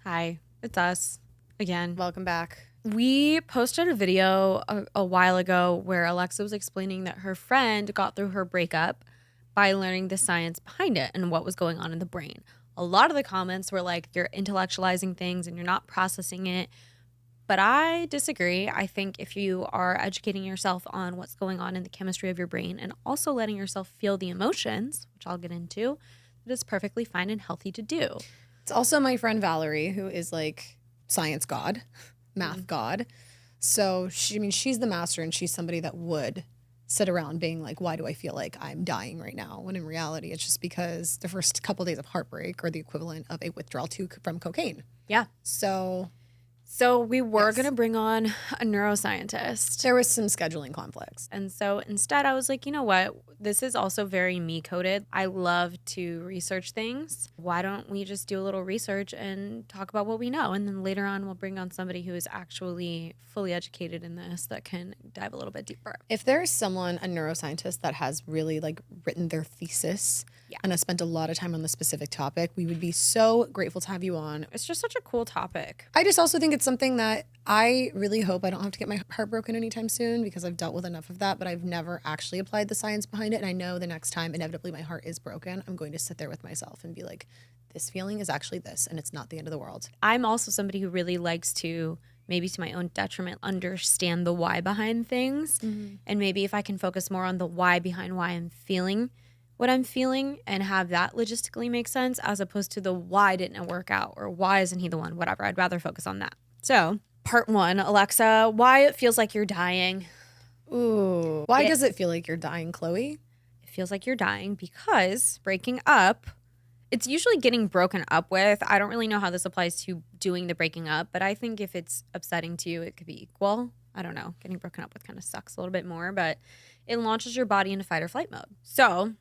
Hi, it's us again. Welcome back. We posted a video a while ago where Alexa was explaining that her friend got through her breakup by learning the science behind it and what was going on in the brain. A lot of the comments were like, you're intellectualizing things and you're not processing it. But I disagree. I think if you are educating yourself on what's going on in the chemistry of your brain and also letting yourself feel the emotions, which I'll get into, it is perfectly fine and healthy to do. It's also my friend Valerie, who is like science god, math god. So she's the master, and she's somebody that would sit around being like, why do I feel like I'm dying right now? When in reality, it's just because the first couple days of heartbreak are the equivalent of a withdrawal from cocaine. Yeah. So we were going to bring on a neuroscientist. There was some scheduling conflicts. And so instead I was like, you know what? This is also very me coded. I love to research things. Why don't we just do a little research and talk about what we know? And then later on we'll bring on somebody who is actually fully educated in this that can dive a little bit deeper. If there's someone, a neuroscientist that has really like written their thesis and has spent a lot of time on the specific topic, we would be so grateful to have you on. It's just such a cool topic. I just also think it's something that I really hope I don't have to get my heart broken anytime soon, because I've dealt with enough of that, but I've never actually applied the science behind it. And I know the next time inevitably my heart is broken, I'm going to sit there with myself and be like, this feeling is actually this, and it's not the end of the world. I'm also somebody who really likes to, maybe to my own detriment, understand the why behind things. Mm-hmm. And maybe if I can focus more on the why behind why I'm feeling what I'm feeling and have that logistically make sense, as opposed to the why didn't it work out or why isn't he the one, whatever. I'd rather focus on that. So part one, Alexa, why it feels like you're dying. Ooh, why does it feel like you're dying, Chloe? It feels like you're dying because breaking up, it's usually getting broken up with. I don't really know how this applies to doing the breaking up, but I think if it's upsetting to you, it could be equal. I don't know. Getting broken up with kind of sucks a little bit more, but it launches your body into fight or flight mode. So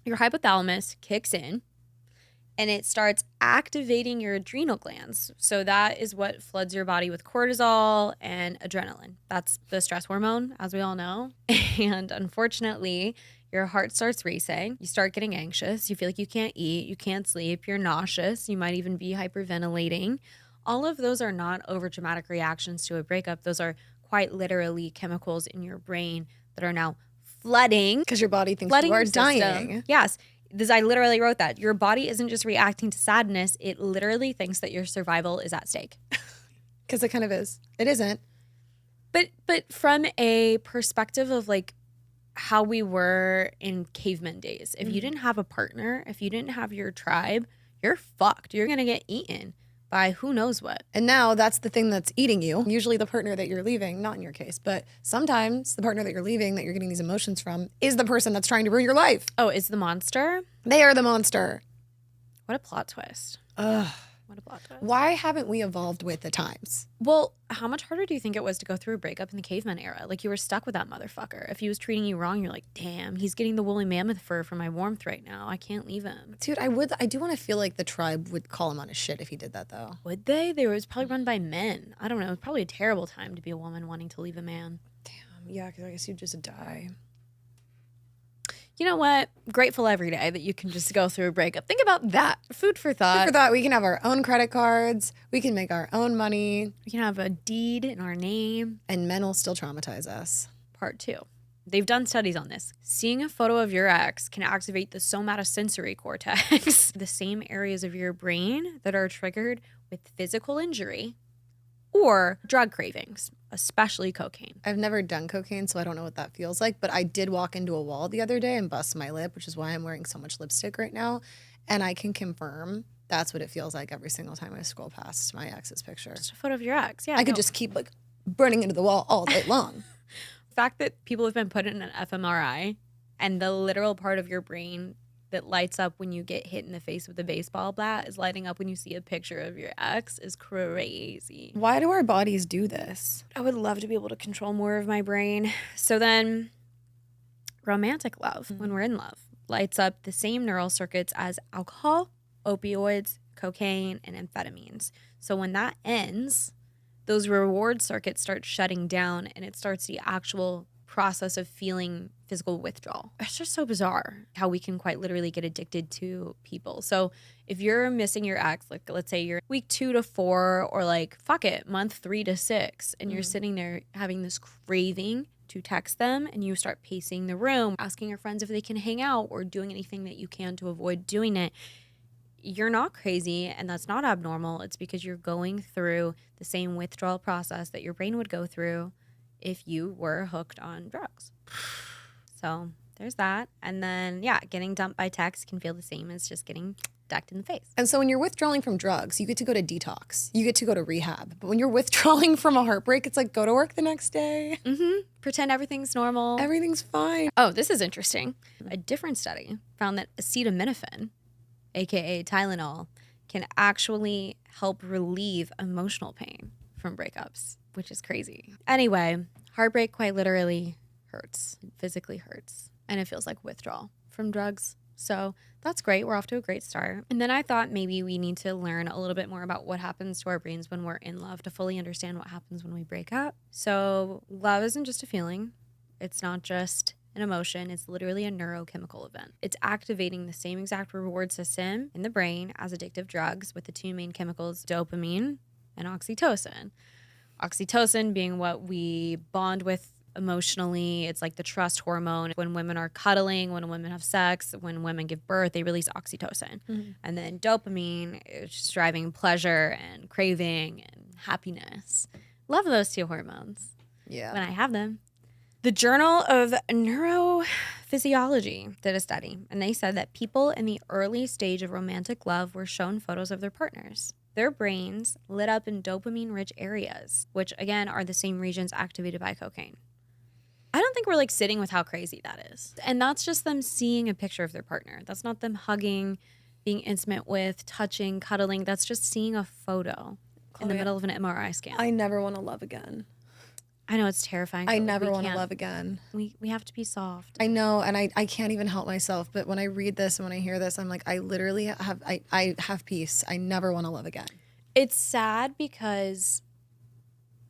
your hypothalamus kicks in and it starts activating your adrenal glands. So that is what floods your body with cortisol and adrenaline. That's the stress hormone, as we all know. And unfortunately, your heart starts racing. You start getting anxious. You feel like you can't eat. You can't sleep. You're nauseous. You might even be hyperventilating. All of those are not overdramatic reactions to a breakup. Those are quite literally chemicals in your brain that are now flooding. Because your body thinks you are dying. Yes. I literally wrote that. Your body isn't just reacting to sadness. It literally thinks that your survival is at stake. Because it kind of is. It isn't. But from a perspective of like how we were in caveman days, if you didn't have a partner, if you didn't have your tribe, you're fucked. You're going to get eaten by who knows what. And now that's the thing that's eating you. Usually the partner that you're leaving, not in your case, but sometimes the partner that you're leaving, that you're getting these emotions from, is the person that's trying to ruin your life. Oh, is the monster? They are the monster. What a plot twist. Ugh. What a plot twist. Why haven't we evolved with the times? Well, how much harder do you think it was to go through a breakup in the caveman era? Like, you were stuck with that motherfucker. If he was treating you wrong, you're like, damn, he's getting the woolly mammoth fur for my warmth right now. I can't leave him. Dude, I do want to feel like the tribe would call him on his shit if he did that, though. Would they? They was probably run by men. I don't know. It's probably a terrible time to be a woman wanting to leave a man. Damn, yeah, because I guess you'd just die. You know what? Grateful every day that you can just go through a breakup. Think about that. Food for thought. Food for thought. We can have our own credit cards. We can make our own money. We can have a deed in our name. And men will still traumatize us. Part 2. They've done studies on this. Seeing a photo of your ex can activate the somatosensory cortex, the same areas of your brain that are triggered with physical injury or drug cravings, especially cocaine. I've never done cocaine, so I don't know what that feels like, but I did walk into a wall the other day and bust my lip, which is why I'm wearing so much lipstick right now. And I can confirm that's what it feels like every single time I scroll past my ex's picture. Just a photo of your ex, yeah. I could just keep like running into the wall all day long. The fact that people have been put in an fMRI and the literal part of your brain that lights up when you get hit in the face with a baseball bat is lighting up when you see a picture of your ex is crazy. Why do our bodies do this? I would love to be able to control more of my brain. So then romantic love, when we're in love, lights up the same neural circuits as alcohol, opioids, cocaine, and amphetamines. So when that ends, those reward circuits start shutting down and it starts the actual process of feeling physical withdrawal. It's just so bizarre how we can quite literally get addicted to people. So if you're missing your ex, like let's say you're week 2 to 4 or like fuck it, month 3 to 6, and you're sitting there having this craving to text them, and you start pacing the room, asking your friends if they can hang out or doing anything that you can to avoid doing it, you're not crazy, and that's not abnormal. It's because you're going through the same withdrawal process that your brain would go through if you were hooked on drugs. So there's that. And then, yeah, getting dumped by text can feel the same as just getting decked in the face. And so when you're withdrawing from drugs, you get to go to detox. You get to go to rehab. But when you're withdrawing from a heartbreak, it's like go to work the next day. Pretend everything's normal. Everything's fine. Oh, this is interesting. A different study found that acetaminophen, aka Tylenol, can actually help relieve emotional pain from breakups, which is crazy. Anyway, heartbreak quite literally hurts. It physically hurts. And it feels like withdrawal from drugs. So that's great. We're off to a great start. And then I thought maybe we need to learn a little bit more about what happens to our brains when we're in love to fully understand what happens when we break up. So love isn't just a feeling. It's not just an emotion. It's literally a neurochemical event. It's activating the same exact reward system in the brain as addictive drugs, with the two main chemicals, dopamine and oxytocin. Oxytocin being what we bond with emotionally. It's like the trust hormone. When women are cuddling, when women have sex, when women give birth, they release oxytocin. And then dopamine is just driving pleasure and craving and happiness. Love those two hormones. Yeah. When I have them. The Journal of Neurophysiology did a study, and they said that people in the early stage of romantic love were shown photos of their partners. Their brains lit up in dopamine-rich areas, which again are the same regions activated by cocaine. I don't think we're like sitting with how crazy that is. And that's just them seeing a picture of their partner. That's not them hugging, being intimate with, touching, cuddling. That's just seeing a photo in the middle of an MRI scan. I never want to love again. I know it's terrifying. I never want to love again. We have to be soft. I know, and I can't even help myself. But when I read this and when I hear this, I'm like, I literally have I have peace. I never want to love again. It's sad because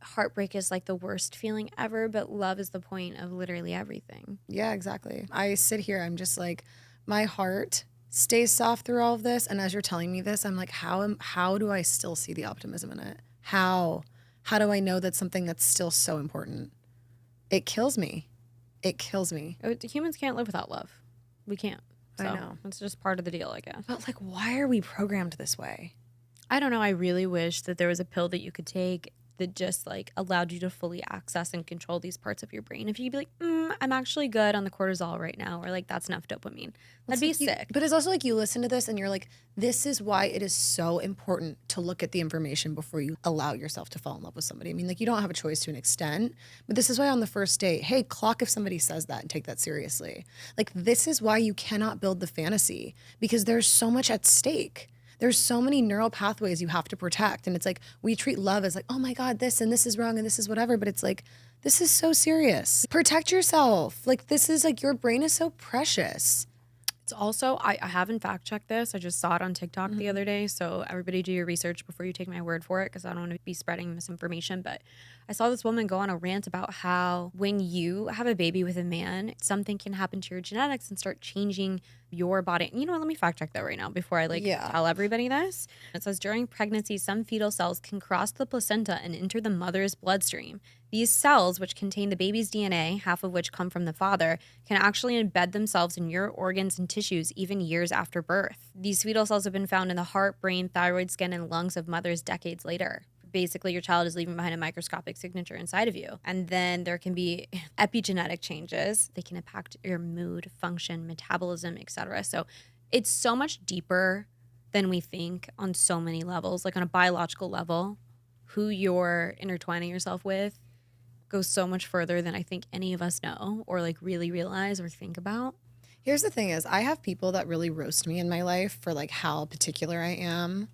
heartbreak is like the worst feeling ever, but love is the point of literally everything. Yeah, exactly. I sit here, I'm just like, my heart stays soft through all of this. And as you're telling me this, I'm like, how do I still see the optimism in it? How do I know that's something that's still so important? It kills me. It kills me. Humans can't live without love. We can't. So I know. It's just part of the deal, I guess. But like, why are we programmed this way? I don't know. I really wish that there was a pill that you could take that just like allowed you to fully access and control these parts of your brain. If you'd be like, I'm actually good on the cortisol right now, or like that's enough dopamine, that'd be sick. But it's also like you listen to this and you're like, this is why it is so important to look at the information before you allow yourself to fall in love with somebody. I mean, like you don't have a choice to an extent, but this is why on the first date, hey, clock if somebody says that and take that seriously. Like this is why you cannot build the fantasy, because there's so much at stake. There's so many neural pathways you have to protect. And it's like, we treat love as like, oh my God, this and this is wrong and this is whatever. But it's like, this is so serious. Protect yourself. Like, this is like, your brain is so precious. It's also, I haven't fact checked this. I just saw it on TikTok the other day. So everybody do your research before you take my word for it, because I don't want to be spreading misinformation. But I saw this woman go on a rant about how when you have a baby with a man, something can happen to your genetics and start changing your body. You know what? Let me fact check that right now before I tell everybody this. It says during pregnancy, some fetal cells can cross the placenta and enter the mother's bloodstream. These cells, which contain the baby's DNA, half of which come from the father, can actually embed themselves in your organs and tissues even years after birth. These fetal cells have been found in the heart, brain, thyroid, skin, and lungs of mothers decades later. Basically, your child is leaving behind a microscopic signature inside of you. And then there can be epigenetic changes. They can impact your mood, function, metabolism, etc. So it's so much deeper than we think on so many levels. Like on a biological level, who you're intertwining yourself with goes so much further than I think any of us know or like really realize or think about. Here's the thing is, I have people that really roast me in my life for like how particular I am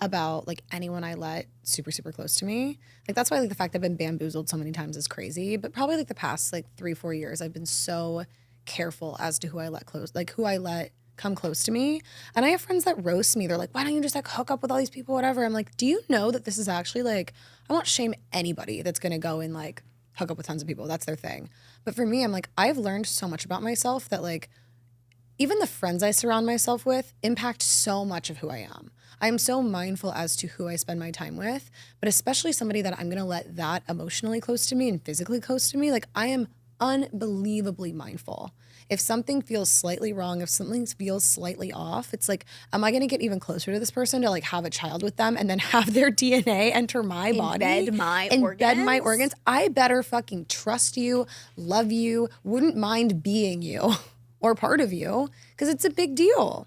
about like anyone I let super, super close to me. Like that's why like the fact I've been bamboozled so many times is crazy. But probably like the past like 3-4 years, I've been so careful as to who I let close, like who I let come close to me. And I have friends that roast me. They're like, why don't you just like hook up with all these people, whatever. I'm like, do you know that this is actually like, I won't shame anybody that's gonna go and like hook up with tons of people. That's their thing. But for me, I'm like, I've learned so much about myself that like even the friends I surround myself with impact so much of who I am. I am so mindful as to who I spend my time with, but especially somebody that I'm going to let that emotionally close to me and physically close to me. Like I am unbelievably mindful. If something feels slightly wrong, if something feels slightly off, it's like, am I going to get even closer to this person to like have a child with them and then have their DNA enter my body? Embed my organs? I better fucking trust you, love you, wouldn't mind being you or part of you because it's a big deal.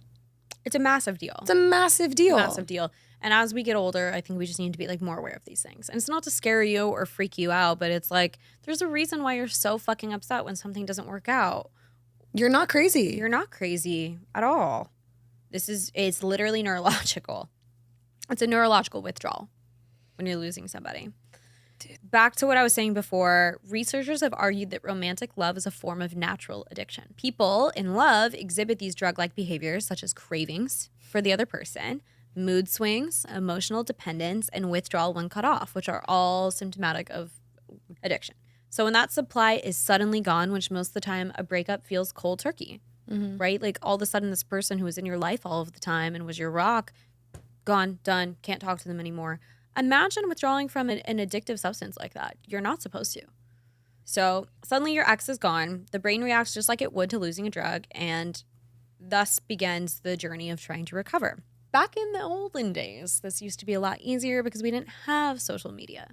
It's a massive deal. It's a massive deal. Massive deal. And as we get older, I think we just need to be like more aware of these things. And it's not to scare you or freak you out, but it's like there's a reason why you're so fucking upset when something doesn't work out. You're not crazy. You're not crazy at all. It's literally neurological. It's a neurological withdrawal when you're losing somebody. Back to what I was saying before, researchers have argued that romantic love is a form of natural addiction. People in love exhibit these drug-like behaviors such as cravings for the other person, mood swings, emotional dependence, and withdrawal when cut off, which are all symptomatic of addiction. So when that supply is suddenly gone, which most of the time a breakup feels cold turkey, right? Like all of a sudden this person who was in your life all of the time and was your rock, gone, done, can't talk to them anymore. Imagine withdrawing from an addictive substance like that. You're not supposed to. So suddenly your ex is gone. The brain reacts just like it would to losing a drug, and thus begins the journey of trying to recover. Back in the olden days, this used to be a lot easier because we didn't have social media.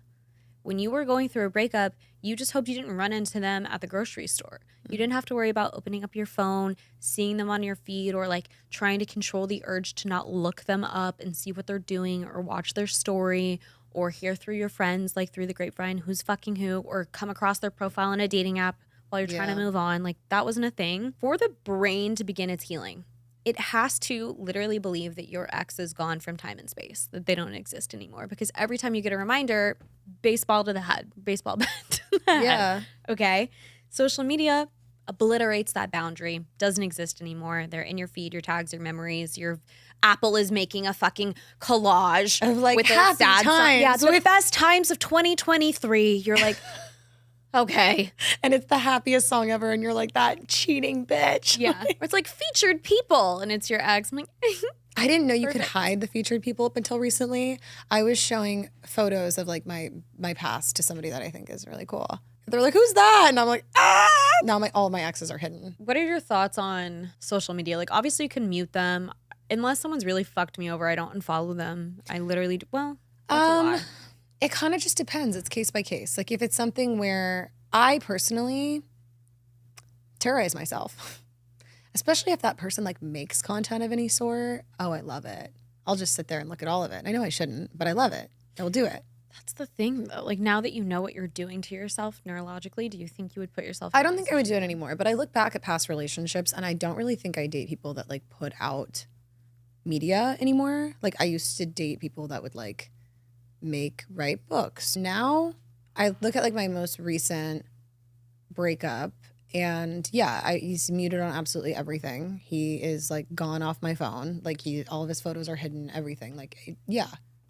When you were going through a breakup, you just hoped you didn't run into them at the grocery store. You didn't have to worry about opening up your phone, seeing them on your feed, or like trying to control the urge to not look them up and see what they're doing or watch their story or hear through your friends, like through the grapevine, who's fucking who, or come across their profile on a dating app while you're trying to move on. Like that wasn't a thing. For the brain to begin its healing, it has to literally believe that your ex is gone from time and space, that they don't exist anymore. Because every time you get a reminder, baseball to the head, baseball bat to the head. Okay? Social media obliterates that boundary, doesn't exist anymore. They're in your feed, your tags, your memories. Your Apple is making a fucking collage of like with happy sad times. Yeah, the best times of 2023. You're like, okay. And it's the happiest song ever. And you're like, that cheating bitch. Yeah. Or it's like featured people and it's your ex. I'm like, I didn't know you could hide the featured people up until recently. I was showing photos of like my past to somebody that I think is really cool. They're like, who's that? And I'm like, ah! Now all my exes are hidden. What are your thoughts on social media? Like, obviously you can mute them. Unless someone's really fucked me over, I don't unfollow them. I literally, that's a lie. It kind of just depends. It's case by case. Like if it's something where I personally terrorize myself, especially if that person like makes content of any sort. Oh, I love it. I'll just sit there and look at all of it. I know I shouldn't, but I love it. I will do it. That's the thing though. Like now that you know what you're doing to yourself neurologically, do you think you would put yourself I don't think I would do it anymore, but I look back at past relationships and I don't really think I date people that like put out media anymore. Like I used to date people that would like write books. Now I look at like my most recent breakup and he's muted on absolutely everything. He is like gone off my phone. Like all of his photos are hidden, everything. Like,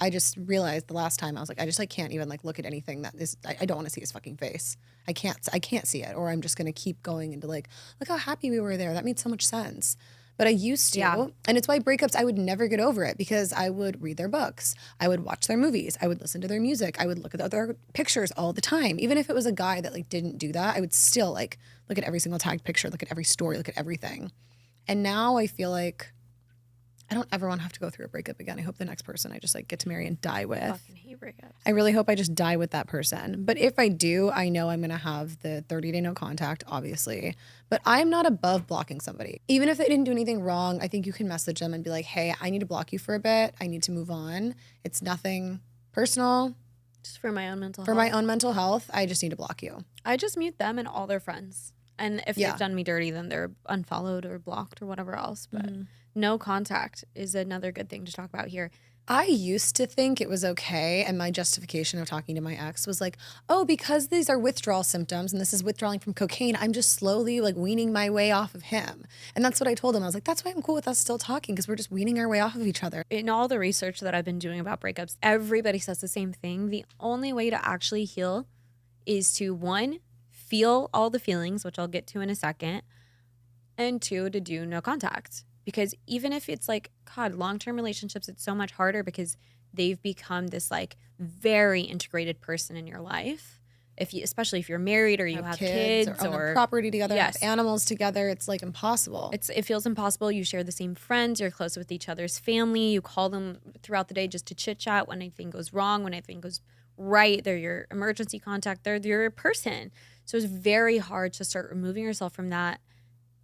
I just realized the last time I was like, I just like can't even like look at anything that is, I don't want to see his fucking face. I can't see it. Or I'm just going to keep going into like, look how happy we were there. That made so much sense. But I used to. Yeah. And it's why breakups, I would never get over it because I would read their books. I would watch their movies. I would listen to their music. I would look at their pictures all the time. Even if it was a guy that like didn't do that, I would still like look at every single tagged picture, look at every story, look at everything. And now I feel like I don't ever want to have to go through a breakup again. I hope the next person I just like get to marry and die with. I fucking hate breakups. I really hope I just die with that person. But if I do, I know I'm going to have the 30-day no contact, obviously. But I'm not above blocking somebody. Even if they didn't do anything wrong, I think you can message them and be like, hey, I need to block you for a bit. I need to move on. It's nothing personal. Just for my own mental health. For my own mental health, I just need to block you. I just mute them and all their friends. And if they've done me dirty, then they're unfollowed or blocked or whatever else. But no contact is another good thing to talk about here. I used to think it was okay, and my justification of talking to my ex was like, oh, because these are withdrawal symptoms and this is withdrawing from cocaine, I'm just slowly like weaning my way off of him. And that's what I told him. I was like, that's why I'm cool with us still talking, because we're just weaning our way off of each other. In all the research that I've been doing about breakups, everybody says the same thing. The only way to actually heal is to, one, feel all the feelings, which I'll get to in a second, and two, to do no contact. Because even if it's like, God, long-term relationships, it's so much harder because they've become this like very integrated person in your life. If you, especially if you're married or you have kids or own a property together, yes, have animals together, it's like impossible. It feels impossible. You share the same friends. You're close with each other's family. You call them throughout the day just to chit chat when anything goes wrong, when anything goes right. They're your emergency contact. They're your person. So it's very hard to start removing yourself from that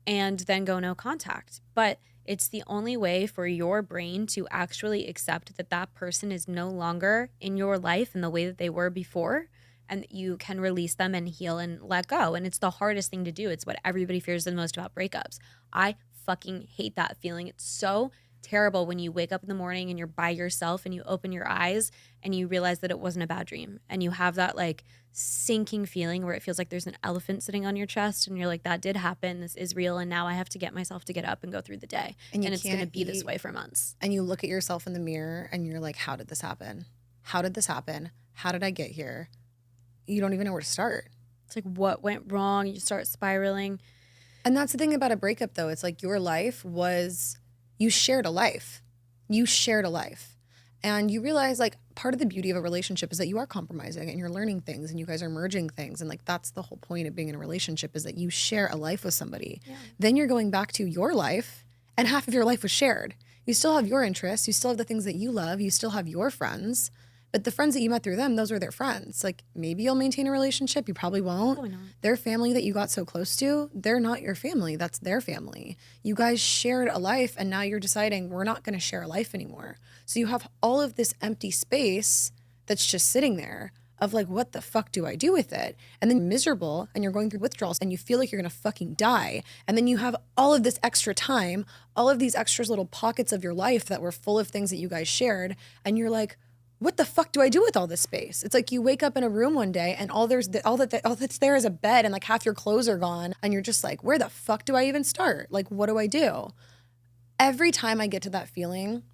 and then go no contact. But it's the only way for your brain to actually accept that that person is no longer in your life in the way that they were before, and that you can release them and heal and let go. And it's the hardest thing to do. It's what everybody fears the most about breakups. I fucking hate that feeling. It's so terrible when you wake up in the morning and you're by yourself and you open your eyes and you realize that it wasn't a bad dream. And you have that like sinking feeling where it feels like there's an elephant sitting on your chest and you're like, that did happen. This is real. And now I have to get myself to get up and go through the day. And it's going to be this way for months. And you look at yourself in the mirror and you're like, how did this happen? How did this happen? How did I get here? You don't even know where to start. It's like, what went wrong? You start spiraling. And that's the thing about a breakup, though. It's like your life was, you shared a life. You shared a life. And you realize, like, part of the beauty of a relationship is that you are compromising and you're learning things and you guys are merging things. And, like, that's the whole point of being in a relationship, is that you share a life with somebody. Yeah. Then you're going back to your life, and half of your life was shared. You still have your interests. You still have the things that you love. You still have your friends. But the friends that you met through them, those are their friends. Like, maybe you'll maintain a relationship. You probably won't. Probably not. Their family that you got so close to, they're not your family. That's their family. You guys shared a life, and now you're deciding we're not going to share a life anymore. So you have all of this empty space that's just sitting there of like, what the fuck do I do with it? And then you're miserable and you're going through withdrawals and you feel like you're going to fucking die. And then you have all of this extra time, all of these extra little pockets of your life that were full of things that you guys shared. And you're like, what the fuck do I do with all this space? It's like you wake up in a room one day and all that's there is a bed and like half your clothes are gone. And you're just like, where the fuck do I even start? Like, what do I do? Every time I get to that feeling,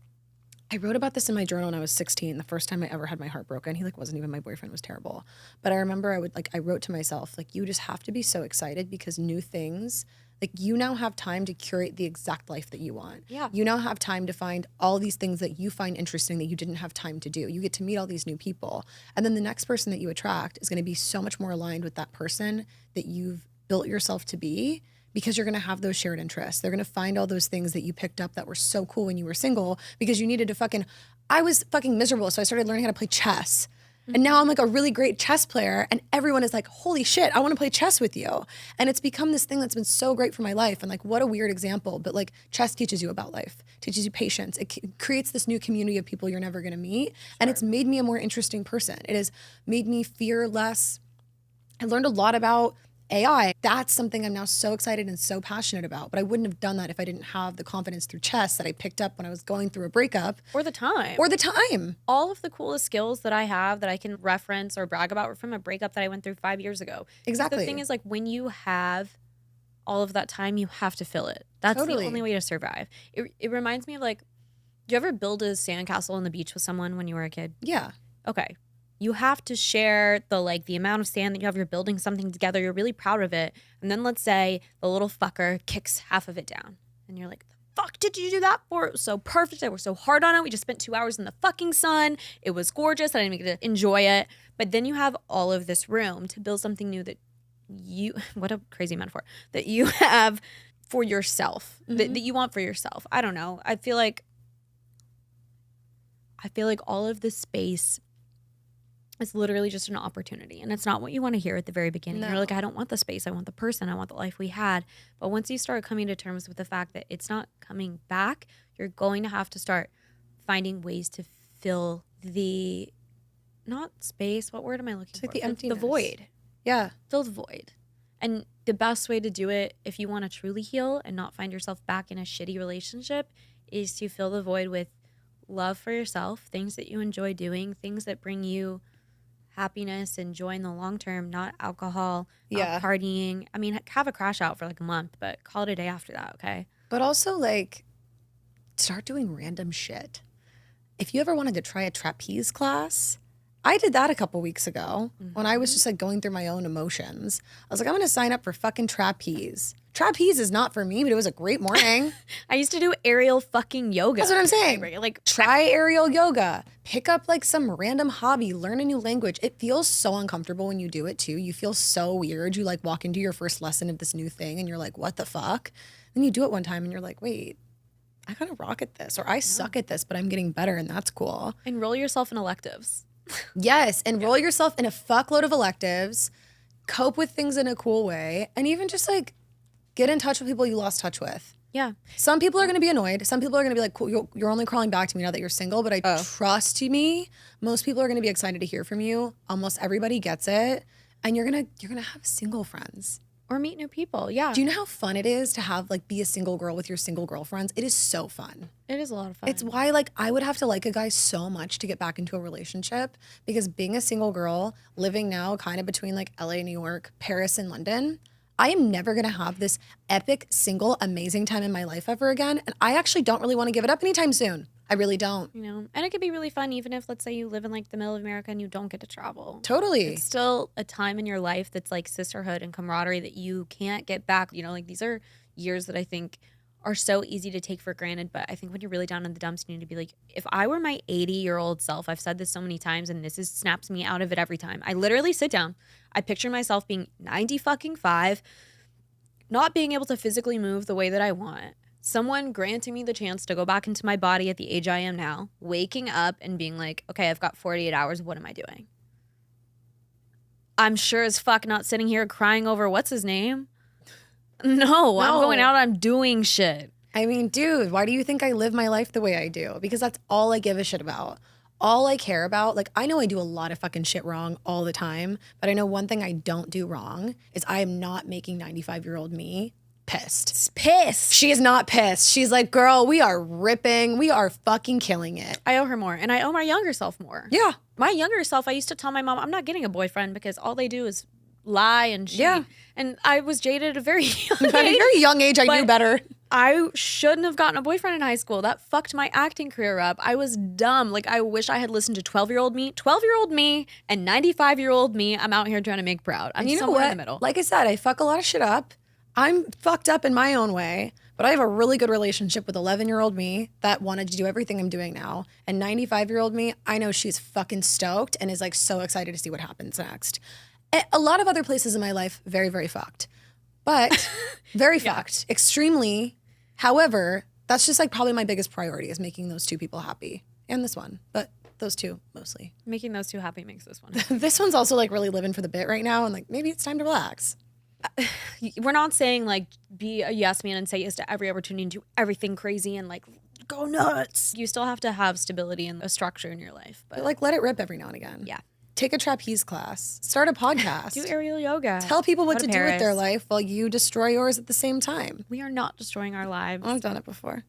I wrote about this in my journal when I was 16, the first time I ever had my heart broken. He like wasn't even my boyfriend, was terrible. But I remember I wrote to myself, like, you just have to be so excited because new things, like, you now have time to curate the exact life that you want. Yeah. You now have time to find all these things that you find interesting that you didn't have time to do. You get to meet all these new people. And then the next person that you attract is going to be so much more aligned with that person that you've built yourself to be, because you're going to have those shared interests. They're going to find all those things that you picked up that were so cool when you were single because you needed to I was fucking miserable. So I started learning how to play chess. And now I'm like a really great chess player and everyone is like, holy shit, I want to play chess with you. And it's become this thing that's been so great for my life. And like, what a weird example, but like chess teaches you about life, teaches you patience. It creates this new community of people you're never going to meet. Sure. And it's made me a more interesting person. It has made me fear less. I learned a lot about AI. That's something I'm now so excited and so passionate about. But I wouldn't have done that if I didn't have the confidence through chess that I picked up when I was going through a breakup. Or the time. All of the coolest skills that I have that I can reference or brag about were from a breakup that I went through 5 years ago. Exactly. The thing is, like, when you have all of that time, you have to fill it. That's the only way to survive. It reminds me of, like, do you ever build a sandcastle on the beach with someone when you were a kid? Yeah. Okay. You have to share the amount of sand that you have. You're building something together. You're really proud of it. And then let's say the little fucker kicks half of it down. And you're like, the fuck did you do that for? It was so perfect. I worked so hard on it. We just spent 2 hours in the fucking sun. It was gorgeous. I didn't even get to enjoy it. But then you have all of this room to build something new that what a crazy metaphor, that you have for yourself, that you want for yourself. I don't know. I feel like all of this space, it's literally just an opportunity. And it's not what you want to hear at the very beginning. No. You're like, I don't want the space. I want the person. I want the life we had. But once you start coming to terms with the fact that it's not coming back, you're going to have to start finding ways to fill the, not space, what word am I looking for? Like the emptiness. The void. Yeah. Fill the void. And the best way to do it, if you want to truly heal and not find yourself back in a shitty relationship, is to fill the void with love for yourself, things that you enjoy doing, things that bring you happiness and joy in the long term, not alcohol, not partying. I mean, have a crash out for like a month, but call it a day after that, okay? But also, like, start doing random shit. If you ever wanted to try a trapeze class I did that a couple weeks ago when I was just like going through my own emotions. I was like, I'm going to sign up for fucking trapeze. Trapeze is not for me, but it was a great morning. I used to do aerial fucking yoga. That's what I'm saying. Like, try aerial yoga. Pick up like some random hobby. Learn a new language. It feels so uncomfortable when you do it too. You feel so weird. You like walk into your first lesson of this new thing and you're like, what the fuck? Then you do it one time and you're like, wait, I kind of rock at this, or I suck at this, but I'm getting better and that's cool. enroll yourself in electives. Yes, enroll yourself in a fuckload of electives, cope with things in a cool way, and even just like get in touch with people you lost touch with. Yeah. Some people are going to be annoyed. Some people are going to be like, cool, you're only crawling back to me now that you're single, but I trust me. Most people are going to be excited to hear from you. Almost everybody gets it. And you're going to have single friends. Or meet new people. Yeah. Do you know how fun it is to have like be a single girl with your single girlfriends? It is so fun. It is a lot of fun. It's why like I would have to like a guy so much to get back into a relationship, because being a single girl living now kind of between like LA, New York, Paris, and London, I am never going to have this epic, single, amazing time in my life ever again. And I actually don't really want to give it up anytime soon. I really don't. You know, and it could be really fun even if, let's say, you live in like the middle of America and you don't get to travel. Totally. It's still a time in your life that's like sisterhood and camaraderie that you can't get back. You know, like these are years that I think are so easy to take for granted. But I think when you're really down in the dumps, you need to be like, if I were my 80-year-old self, I've said this so many times and snaps me out of it every time. I literally sit down. I picture myself being 90-5, not being able to physically move the way that I want. Someone granting me the chance to go back into my body at the age I am now, waking up and being like, okay, I've got 48 hours. What am I doing? I'm sure as fuck not sitting here crying over what's his name. No, I'm going out. I'm doing shit. I mean, dude, why do you think I live my life the way I do? Because that's all I give a shit about. All I care about, like, I know I do a lot of fucking shit wrong all the time, but I know one thing I don't do wrong is I am not making 95-year-old me pissed. Pissed. She is not pissed. She's like, girl, we are ripping. We are fucking killing it. I owe her more, and I owe my younger self more. Yeah. My younger self, I used to tell my mom, I'm not getting a boyfriend because all they do is lie and cheat. Yeah. And I was jaded at a very young age. At a very young age, I knew better. I shouldn't have gotten a boyfriend in high school. That fucked my acting career up. I was dumb. Like, I wish I had listened to 12-year-old me. 12-year-old me and 95-year-old me, I'm out here trying to make proud. I'm somewhere in the middle. Like I said, I fuck a lot of shit up. I'm fucked up in my own way, but I have a really good relationship with 11-year-old me that wanted to do everything I'm doing now. And 95-year-old me, I know she's fucking stoked and is like so excited to see what happens next. A lot of other places in my life, very, very fucked. But very fucked. Extremely. However, that's just like probably my biggest priority is making those two people happy. And this one. But those two mostly. Making those two happy makes this one. This one's also like really living for the bit right now. And like maybe it's time to relax. We're not saying like be a yes man and say yes to every opportunity and do everything crazy and like go nuts. You still have to have stability and a structure in your life. But like let it rip every now and again. Yeah. Take a trapeze class. Start a podcast. Do aerial yoga. Tell people what to do Paris. with their life while you destroy yours at the same time. We are not destroying our lives. I've done it before.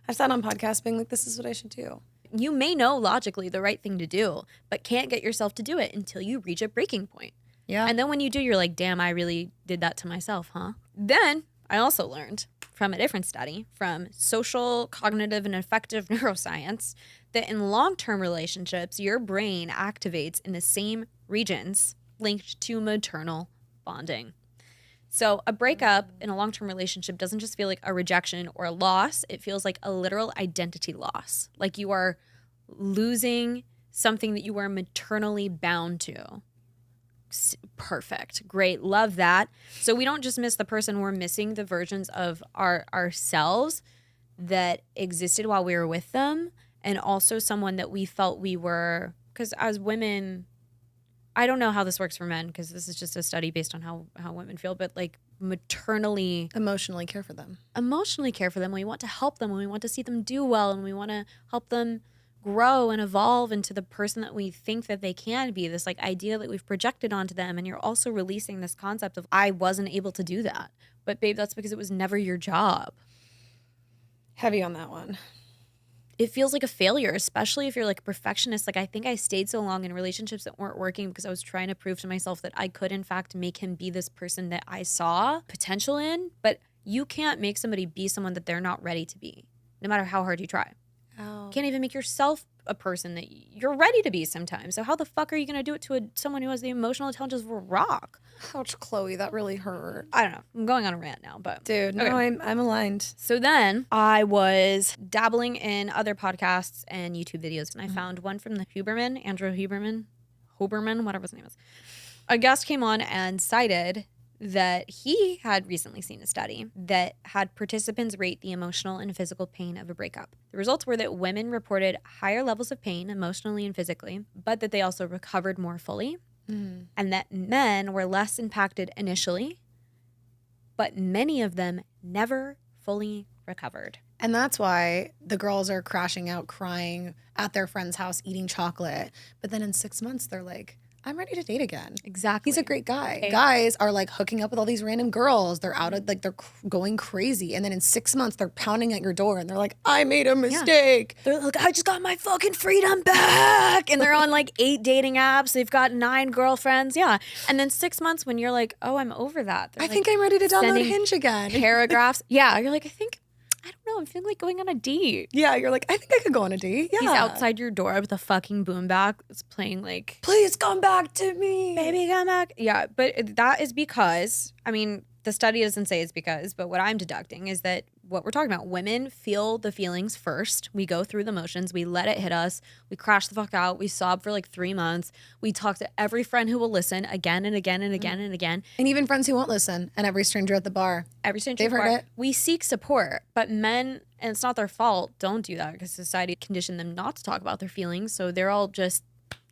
I've sat on podcasts being like, this is what I should do. You may know logically the right thing to do, but can't get yourself to do it until you reach a breaking point. Yeah. And then when you do, you're like, damn, I really did that to myself, huh? Then I also learned from a different study from social, cognitive, and affective neuroscience that in long-term relationships, your brain activates in the same regions linked to maternal bonding. So a breakup in a long-term relationship doesn't just feel like a rejection or a loss. It feels like a literal identity loss. Like you are losing something that you were maternally bound to. Perfect. Great. Love that. So we don't just miss the person, we're missing the versions of ourselves that existed while we were with them, and also someone that we felt we were, because as women, I don't know how this works for men because this is just a study based on how women feel, but like maternally Emotionally care for them. We want to help them, and we want to see them do well, and we want to help them grow and evolve into the person that we think that they can be, this like idea that we've projected onto them. And you're also releasing this concept of, I wasn't able to do that. But babe, that's because it was never your job. Heavy on that one. It feels like a failure, especially if you're like a perfectionist. Like I think I stayed so long in relationships that weren't working because I was trying to prove to myself that I could in fact make him be this person that I saw potential in. But you can't make somebody be someone that they're not ready to be, no matter how hard you try. Oh. Can't even make yourself a person that you're ready to be sometimes. So how the fuck are you going to do it to someone who has the emotional intelligence of a rock? Ouch, Chloe, that really hurt. I don't know. I'm going on a rant now, but Dude, no, okay. I'm aligned. So then I was dabbling in other podcasts and YouTube videos, and I found one from the Andrew Huberman, whatever his name is. A guest came on and cited that he had recently seen a study that had participants rate the emotional and physical pain of a breakup. The results were that women reported higher levels of pain emotionally and physically, but that they also recovered more fully, and that men were less impacted initially, but many of them never fully recovered. And that's why the girls are crashing out, crying at their friend's house, eating chocolate. But then in 6 months, they're like, I'm ready to date again. Exactly. He's a great guy. Guys are like hooking up with all these random girls. They're out of, like, they're going crazy. And then in 6 months, they're pounding at your door and they're like, I made a mistake. They're like, I just got my fucking freedom back. And they're on like 8 dating apps. They've got 9 girlfriends. Yeah. And then 6 months when you're like, oh, I'm over that. I think I'm ready to download sending Hinge again. Paragraphs. Yeah. You're like, I don't know. I'm feeling like going on a date. Yeah, you're like, I think I could go on a date. Yeah. He's outside your door with a fucking boombox. It's playing like, please come back to me. baby, come back. Yeah, but that is because, I mean, the study doesn't say it's because, but what I'm deducting is that what we're talking about, women feel the feelings first. We go through the motions. We let it hit us. We crash the fuck out. We sob for like 3 months. We talk to every friend who will listen again and again and again and again. And even friends who won't listen, and every stranger at the bar. Every stranger They've heard it. We seek support, but men, and it's not their fault, don't do that because society conditioned them not to talk about their feelings. So they're all just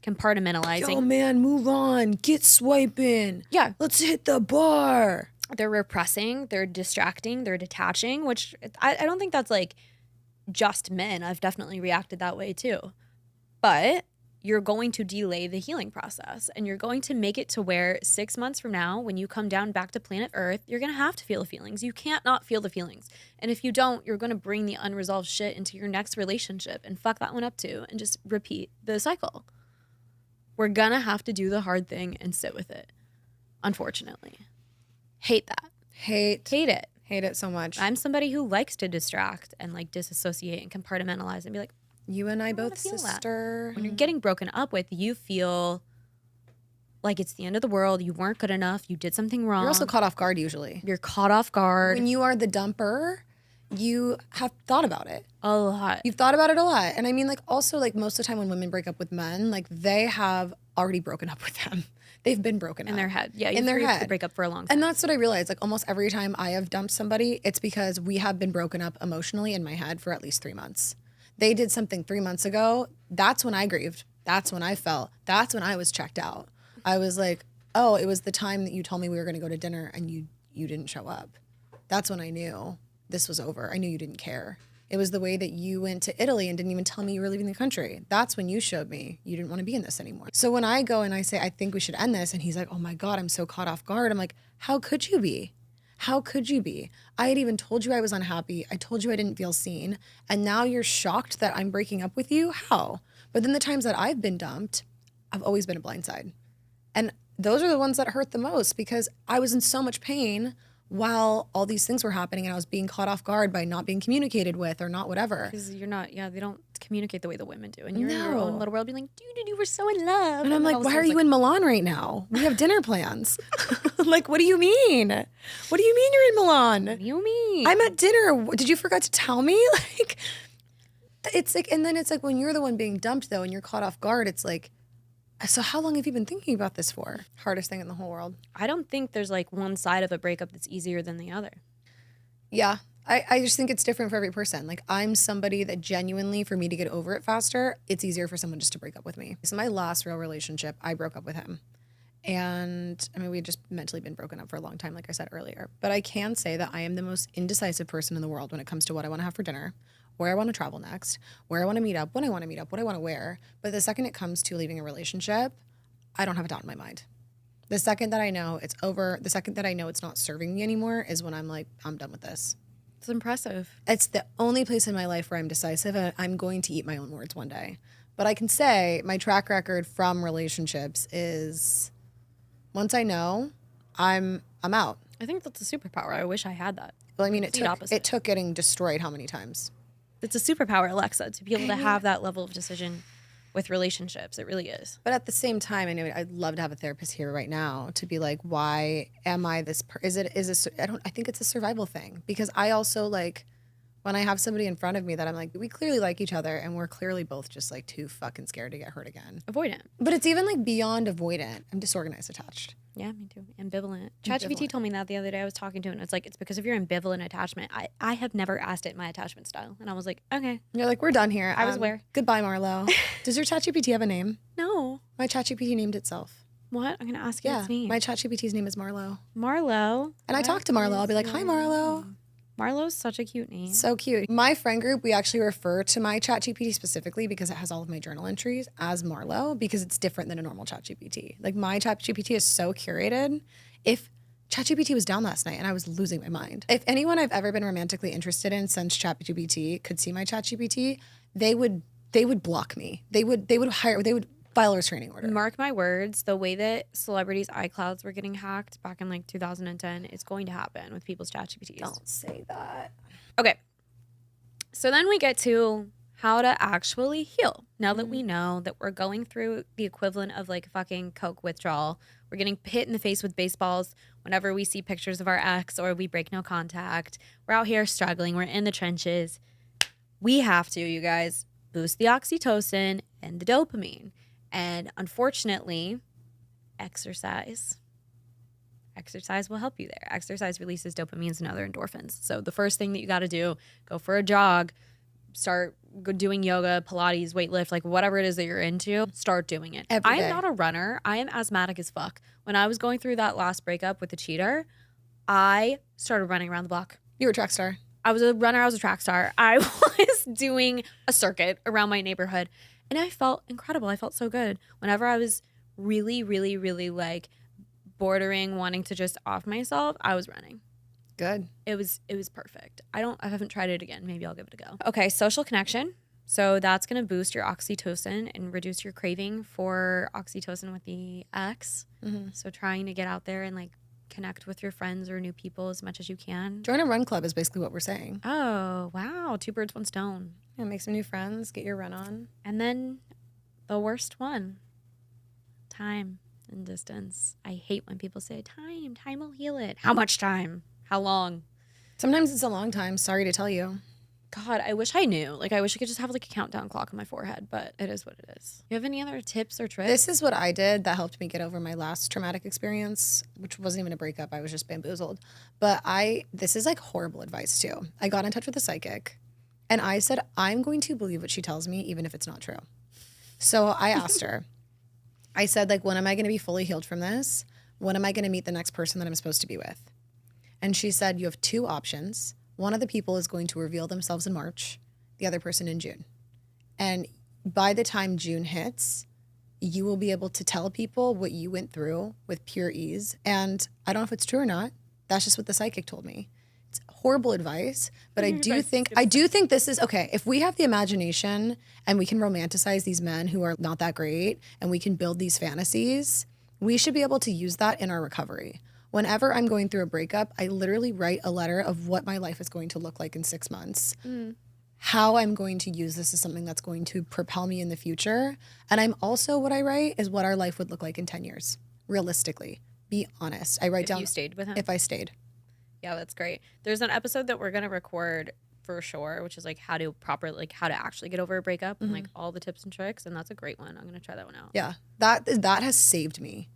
compartmentalizing. Yo, man, move on. Get swiping. Yeah. Let's hit the bar. They're repressing, they're distracting, they're detaching, which I don't think that's like just men. I've definitely reacted that way too. But you're going to delay the healing process and you're going to make it to where 6 months from now, when you come down back to planet Earth, you're going to have to feel the feelings. You can't not feel the feelings. And if you don't, you're going to bring the unresolved shit into your next relationship and fuck that one up too and just repeat the cycle. We're going to have to do the hard thing and sit with it, unfortunately. Hate that. Hate it. Hate it so much. I'm somebody who likes to distract and like disassociate and compartmentalize and be like, you and I both, sister. When you're getting broken up with, you feel like it's the end of the world. You weren't good enough. You did something wrong. You're also caught off guard usually. You're caught off guard. When you are the dumper, you have thought about it. A lot. You've thought about it a lot. And I mean, like, also, like, most of the time when women break up with men, like, they have already broken up with them. They've been broken up. In their head. Yeah, in their head. To break up for a long time. And that's what I realized. Like, almost every time I have dumped somebody, it's because we have been broken up emotionally in my head for at least 3 months. They did something 3 months ago. That's when I grieved. That's when I felt. That's when I was checked out. I was like, oh, it was the time that you told me we were going to go to dinner and you didn't show up. That's when I knew this was over. I knew you didn't care. It was the way that you went to Italy and didn't even tell me you were leaving the country. That's when you showed me you didn't want to be in this anymore. So when I go and I say, I think we should end this, and he's like, oh my God, I'm so caught off guard. I'm like, how could you be? How could you be? I had even told you I was unhappy. I told you I didn't feel seen. And now you're shocked that I'm breaking up with you? How? But then the times that I've been dumped, I've always been a blindside. And those are the ones that hurt the most because I was in so much pain while all these things were happening and I was being caught off guard by not being communicated with or not whatever. Because you're not, they don't communicate the way the women do. And you're in your own little world being like, dude, we're so in love. And I'm like, why are you in Milan right now? We have dinner plans. Like, what do you mean? What do you mean you're in Milan? What do you mean? I'm at dinner. Did you forget to tell me? Like, it's like, and then it's like when you're the one being dumped though and you're caught off guard, it's like, so how long have you been thinking about this for? Hardest thing in the whole world. I don't think there's like one side of a breakup that's easier than the other. Yeah. I just think it's different for every person. Like, I'm somebody that genuinely, for me to get over it faster, it's easier for someone just to break up with me. So my last real relationship, I broke up with him. And I mean, we had just mentally been broken up for a long time, like I said earlier. But I can say that I am the most indecisive person in the world when it comes to what I want to have for dinner, where I want to travel next, where I want to meet up, when I want to meet up, what I want to wear. But the second it comes to leaving a relationship, I don't have a doubt in my mind. The second that I know it's over, the second that I know it's not serving me anymore is when I'm like, I'm done with this. It's impressive. It's the only place in my life where I'm decisive, and I'm going to eat my own words one day. But I can say my track record from relationships is once I know, I'm out. I think that's a superpower. I wish I had that. Well, I mean, it took getting destroyed how many times? It's a superpower, Alexa, to be able to have that level of decision with relationships. It really is. But at the same time, I know I'd love to have a therapist here right now to be like, why am I this? I think it's a survival thing, because I also like when I have somebody in front of me that I'm like, we clearly like each other and we're clearly both just like too fucking scared to get hurt again. Avoidant. But it's even like beyond avoidant. I'm disorganized attached. Yeah, me too. Ambivalent. ChatGPT told me that the other day. I was talking to it, and it's like, it's because of your ambivalent attachment. I have never asked it my attachment style. And I was like, okay. You're like, we're done here. I was aware. Goodbye, Marlo. Does your ChatGPT have a name? No. My ChatGPT named itself. What? I'm going to ask you its name. My ChatGPT's name is Marlo. Marlo. And I talk to Marlo. I'll be like, hi, Marlo. Marlo's such a cute name. So cute. My friend group, we actually refer to my ChatGPT specifically because it has all of my journal entries as Marlo, because it's different than a normal ChatGPT. Like my ChatGPT is so curated. If ChatGPT was down last night and I was losing my mind. If anyone I've ever been romantically interested in since ChatGPT could see my ChatGPT, they would block me. They would file a restraining order. Mark my words, the way that celebrities' iClouds were getting hacked back in like 2010 is going to happen with people's ChatGPTs. Don't say that. Okay. So then we get to how to actually heal. Now that we know that we're going through the equivalent of like fucking Coke withdrawal, we're getting hit in the face with baseballs whenever we see pictures of our ex or we break no contact. We're out here struggling. We're in the trenches. We have to, you guys, boost the oxytocin and the dopamine. And unfortunately, exercise will help you there. Exercise releases dopamines and other endorphins. So the first thing that you got to do, go for a jog, start doing yoga, Pilates, weightlift, like whatever it is that you're into, start doing it. Every I day. am not a runner. I am asthmatic as fuck. When I was going through that last breakup with the cheater, I started running around the block. You were a track star. I was a runner. I was a track star. I was doing a circuit around my neighborhood. And I felt incredible. I felt so good. Whenever I was really, really, really like bordering wanting to just off myself, I was running. Good. It was perfect. I haven't tried it again. Maybe I'll give it a go. Okay, social connection. So that's going to boost your oxytocin and reduce your craving for oxytocin with the ex. Mm-hmm. So trying to get out there and like connect with your friends or new people as much as you can. Join a run club is basically what we're saying. Oh, wow. 2 birds, 1 stone. Yeah, make some new friends, get your run on. And then the worst one, time and distance. I hate when people say time will heal it. How much time? How long? Sometimes it's a long time. Sorry to tell you. God, I wish I knew. Like, I wish I could just have like a countdown clock on my forehead, but it is what it is. You have any other tips or tricks? This is what I did that helped me get over my last traumatic experience, which wasn't even a breakup. I was just bamboozled. But this is like horrible advice too. I got in touch with a psychic and I said, I'm going to believe what she tells me, even if it's not true. So I asked her, I said, like, when am I going to be fully healed from this? When am I going to meet the next person that I'm supposed to be with? And she said, you have 2 options. One of the people is going to reveal themselves in March, the other person in June. And by the time June hits, you will be able to tell people what you went through with pure ease. And I don't know if it's true or not. That's just what the psychic told me. It's horrible advice, but I do think this is okay. If we have the imagination and we can romanticize these men who are not that great and we can build these fantasies, we should be able to use that in our recovery. Whenever I'm going through a breakup, I literally write a letter of what my life is going to look like in 6 months. How I'm going to use this as something that's going to propel me in the future. And what I write is what our life would look like in 10 years. Realistically, be honest. I write down. If you stayed with him? If I stayed. Yeah, that's great. There's an episode that we're going to record for sure, which is like how to actually get over a breakup and like all the tips and tricks. And that's a great one. I'm going to try that one out. Yeah, that has saved me.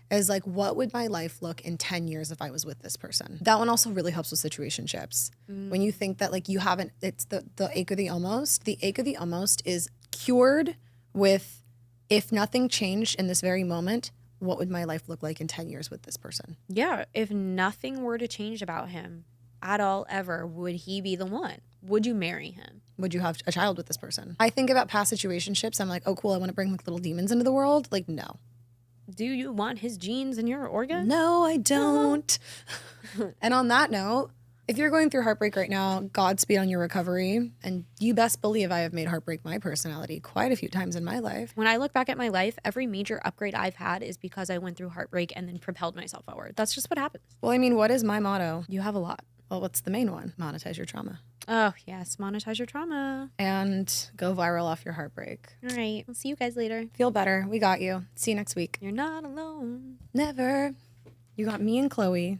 Is like, what would my life look in 10 years if I was with this person? That one also really helps with situationships. When you think that like you haven't, it's the ache or the almost. The ache or the almost is cured with, if nothing changed in this very moment, what would my life look like in 10 years with this person? Yeah, if nothing were to change about him at all ever, would he be the one? Would you marry him? Would you have a child with this person? I think about past situationships. I'm like, oh, cool, I want to bring like little demons into the world. Like, no. Do you want his genes in your organ? No, I don't. And on that note, if you're going through heartbreak right now, Godspeed on your recovery. And you best believe I have made heartbreak my personality quite a few times in my life. When I look back at my life, every major upgrade I've had is because I went through heartbreak and then propelled myself forward. That's just what happens. Well, I mean, what is my motto? You have a lot. Well, what's the main one? Monetize your trauma. Oh, yes. Monetize your trauma. And go viral off your heartbreak. All right. We'll see you guys later. Feel better. We got you. See you next week. You're not alone. Never. You got me and Chloe.